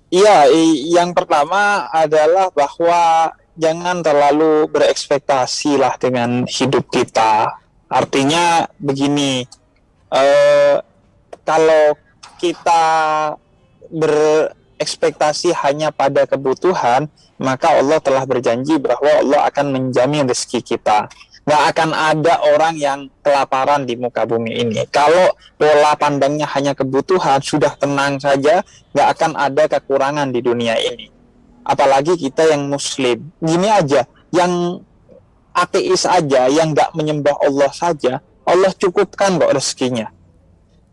Iya, yang pertama adalah bahwa jangan terlalu berekspektasi lah dengan hidup kita. Artinya begini, eh, kalau kita berekspektasi hanya pada kebutuhan, maka Allah telah berjanji bahwa Allah akan menjamin rezeki kita. Nggak akan ada orang yang kelaparan di muka bumi ini. Kalau pola pandangnya hanya kebutuhan, sudah tenang saja, nggak akan ada kekurangan di dunia ini. Apalagi kita yang muslim. Gini aja, yang ateis aja, yang nggak menyembah Allah saja, Allah cukupkan kok rezekinya.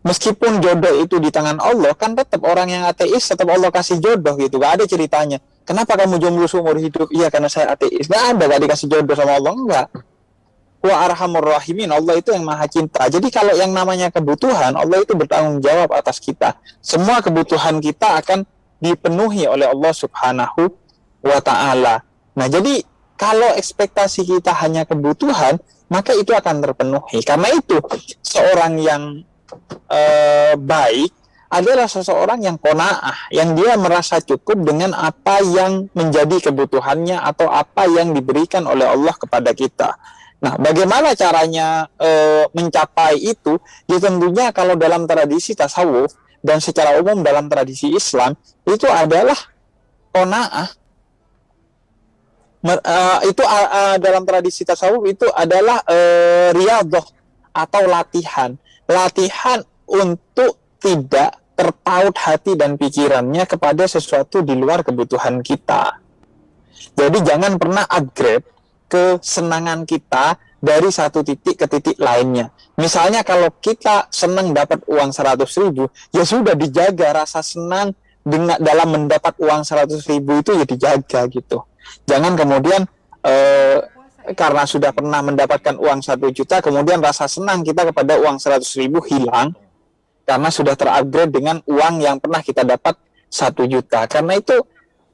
Meskipun jodoh itu di tangan Allah, kan tetap orang yang ateis tetap Allah kasih jodoh gitu. Gak ada ceritanya. Kenapa kamu jomblo seumur hidup? Iya karena saya ateis. Gak ada, gak dikasih jodoh sama Allah. Enggak. Wa arhamur rahimin. Allah itu yang maha cinta. Jadi kalau yang namanya kebutuhan, Allah itu bertanggung jawab atas kita. Semua kebutuhan kita akan dipenuhi oleh Allah subhanahu wa ta'ala. Nah jadi kalau ekspektasi kita hanya kebutuhan, maka itu akan terpenuhi. Karena itu seorang yang baik adalah seseorang yang qanaah, yang dia merasa cukup dengan apa yang menjadi kebutuhannya atau apa yang diberikan oleh Allah kepada kita. Nah, bagaimana caranya mencapai itu? Ya tentunya kalau dalam tradisi tasawuf dan secara umum dalam tradisi Islam itu adalah qanaah. Dalam tradisi tasawuf itu adalah riyadhah atau latihan untuk tidak terpaut hati dan pikirannya kepada sesuatu di luar kebutuhan kita. Jadi jangan pernah upgrade kesenangan kita dari satu titik ke titik lainnya. Misalnya kalau kita senang dapat uang 100.000, ya sudah dijaga rasa senang dengan dalam mendapat uang 100.000 itu ya dijaga gitu. Jangan kemudian karena sudah pernah mendapatkan uang 1 juta, kemudian rasa senang kita kepada uang 100.000 hilang karena sudah terupgrade dengan uang yang pernah kita dapat 1 juta. Karena itu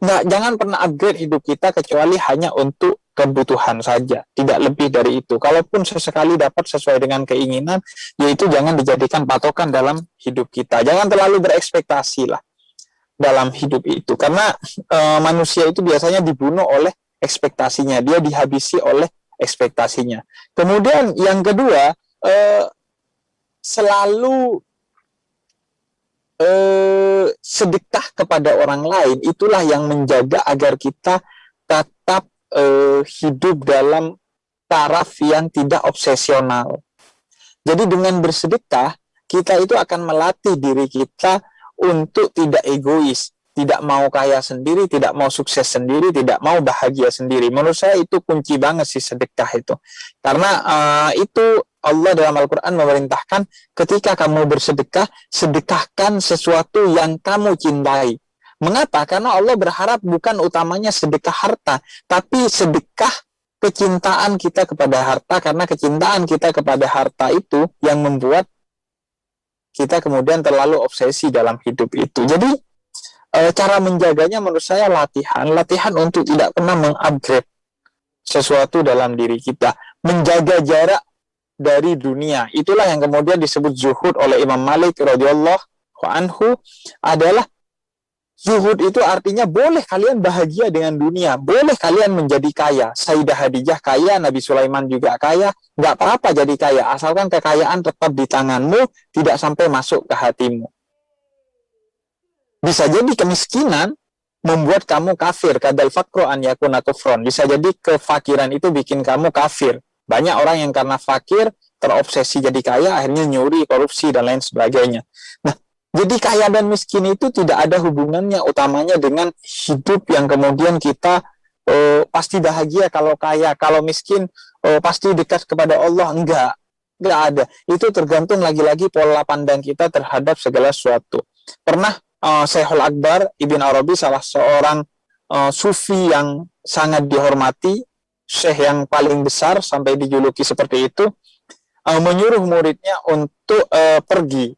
jangan pernah upgrade hidup kita kecuali hanya untuk kebutuhan saja, tidak lebih dari itu. Kalaupun sesekali dapat sesuai dengan keinginan, yaitu jangan dijadikan patokan dalam hidup kita. Jangan terlalu berekspektasi lah dalam hidup itu, karena manusia itu biasanya dibunuh oleh ekspektasinya, dia dihabisi oleh ekspektasinya. Kemudian yang kedua, selalu sedekah kepada orang lain, itulah yang menjaga agar kita tetap hidup dalam taraf yang tidak obsesional. Jadi dengan bersedekah, kita itu akan melatih diri kita untuk tidak egois, tidak mau kaya sendiri, tidak mau sukses sendiri, tidak mau bahagia sendiri. Menurut saya itu kunci banget sih sedekah itu. Karena itu Allah dalam Al-Quran memerintahkan ketika kamu bersedekah, sedekahkan sesuatu yang kamu cintai. Mengapa? Karena Allah berharap bukan utamanya sedekah harta, tapi sedekah kecintaan kita kepada harta, karena kecintaan kita kepada harta itu yang membuat kita kemudian terlalu obsesi dalam hidup itu. Jadi cara menjaganya menurut saya latihan untuk tidak pernah mengupgrade sesuatu dalam diri kita, menjaga jarak dari dunia. Itulah yang kemudian disebut zuhud oleh Imam Malik radhiyallahu anhu. Adalah zuhud itu artinya boleh kalian bahagia dengan dunia, boleh kalian menjadi kaya. Sayyidah Khadijah kaya, Nabi Sulaiman juga kaya, nggak apa-apa jadi kaya, asalkan kekayaan tetap di tanganmu, tidak sampai masuk ke hatimu. Bisa jadi kemiskinan membuat kamu kafir, kadal fakru an yakuna kufron. Bisa jadi kefakiran itu bikin kamu kafir. Banyak orang yang karena fakir terobsesi jadi kaya, akhirnya nyuri, korupsi, dan lain sebagainya. Nah, jadi kaya dan miskin itu tidak ada hubungannya utamanya dengan hidup yang kemudian kita pasti bahagia kalau kaya, kalau miskin pasti dekat kepada Allah. Enggak ada. Itu tergantung lagi-lagi pola pandang kita terhadap segala sesuatu. Pernah Syekhul Akbar Ibn Arabi, salah seorang sufi yang sangat dihormati, syekh yang paling besar sampai dijuluki seperti itu, menyuruh muridnya untuk pergi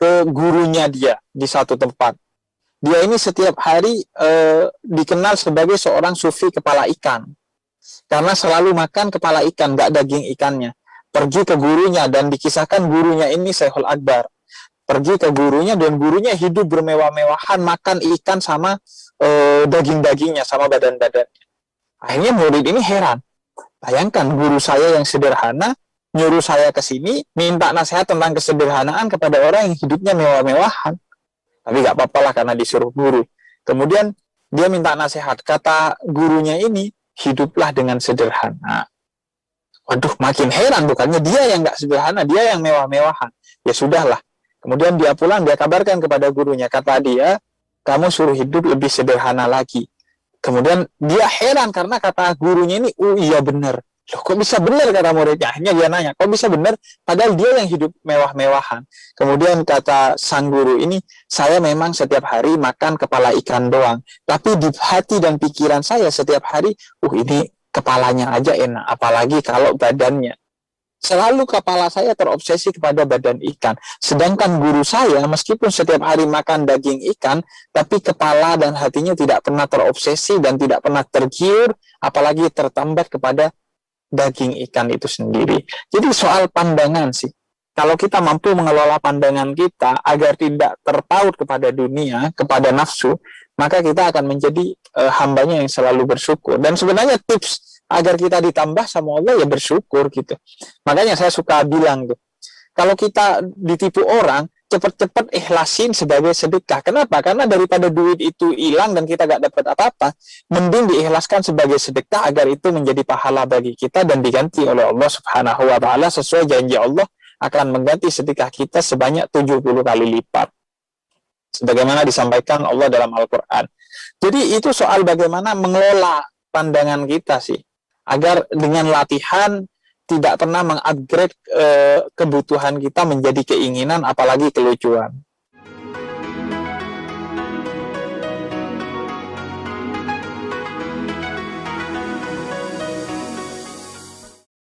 ke gurunya dia di satu tempat. Dia ini setiap hari dikenal sebagai seorang sufi kepala ikan, karena selalu makan kepala ikan, gak daging ikannya. Pergi ke gurunya, dan dikisahkan gurunya ini Syekhul Akbar. pergi ke gurunya dan gurunya hidup bermewah-mewahan, makan ikan sama daging-dagingnya, sama badan-badannya. Akhirnya murid ini heran. Bayangkan guru saya yang sederhana nyuruh saya ke sini minta nasihat tentang kesederhanaan kepada orang yang hidupnya mewah-mewahan. Tapi nggak apa-apa lah karena disuruh guru. Kemudian dia minta nasihat. Kata gurunya ini, hiduplah dengan sederhana. Waduh, makin heran, bukannya dia yang nggak sederhana, dia yang mewah-mewahan. Ya sudahlah. Kemudian dia pulang, dia kabarkan kepada gurunya. Kata dia, kamu suruh hidup lebih sederhana lagi. Kemudian dia heran karena kata gurunya ini, oh iya benar. Loh, kok bisa benar kata muridnya? Akhirnya dia nanya, kok bisa benar? Padahal dia yang hidup mewah-mewahan. Kemudian kata sang guru ini, saya memang setiap hari makan kepala ikan doang. Tapi di hati dan pikiran saya setiap hari, ini kepalanya aja enak. Apalagi kalau badannya. Selalu kepala saya terobsesi kepada badan ikan. Sedangkan guru saya, meskipun setiap hari makan daging ikan, tapi kepala dan hatinya tidak pernah terobsesi dan tidak pernah tergiur, apalagi tertambat kepada daging ikan itu sendiri. Jadi soal pandangan sih. Kalau kita mampu mengelola pandangan kita agar tidak terpaut kepada dunia, kepada nafsu, maka kita akan menjadi hambanya yang selalu bersyukur. Dan sebenarnya tips agar kita ditambah sama Allah ya bersyukur gitu. Makanya saya suka bilang tuh, kalau kita ditipu orang, cepat-cepat ikhlasin sebagai sedekah. Kenapa? Karena daripada duit itu hilang dan kita gak dapat apa-apa, mending diikhlaskan sebagai sedekah agar itu menjadi pahala bagi kita dan diganti oleh Allah Subhanahu wa taala sesuai janji Allah akan mengganti sedekah kita sebanyak 70 kali lipat. Sebagaimana disampaikan Allah dalam Al-Qur'an. Jadi itu soal bagaimana mengelola pandangan kita sih. Agar dengan latihan tidak pernah mengupgrade kebutuhan kita menjadi keinginan apalagi kelucuan.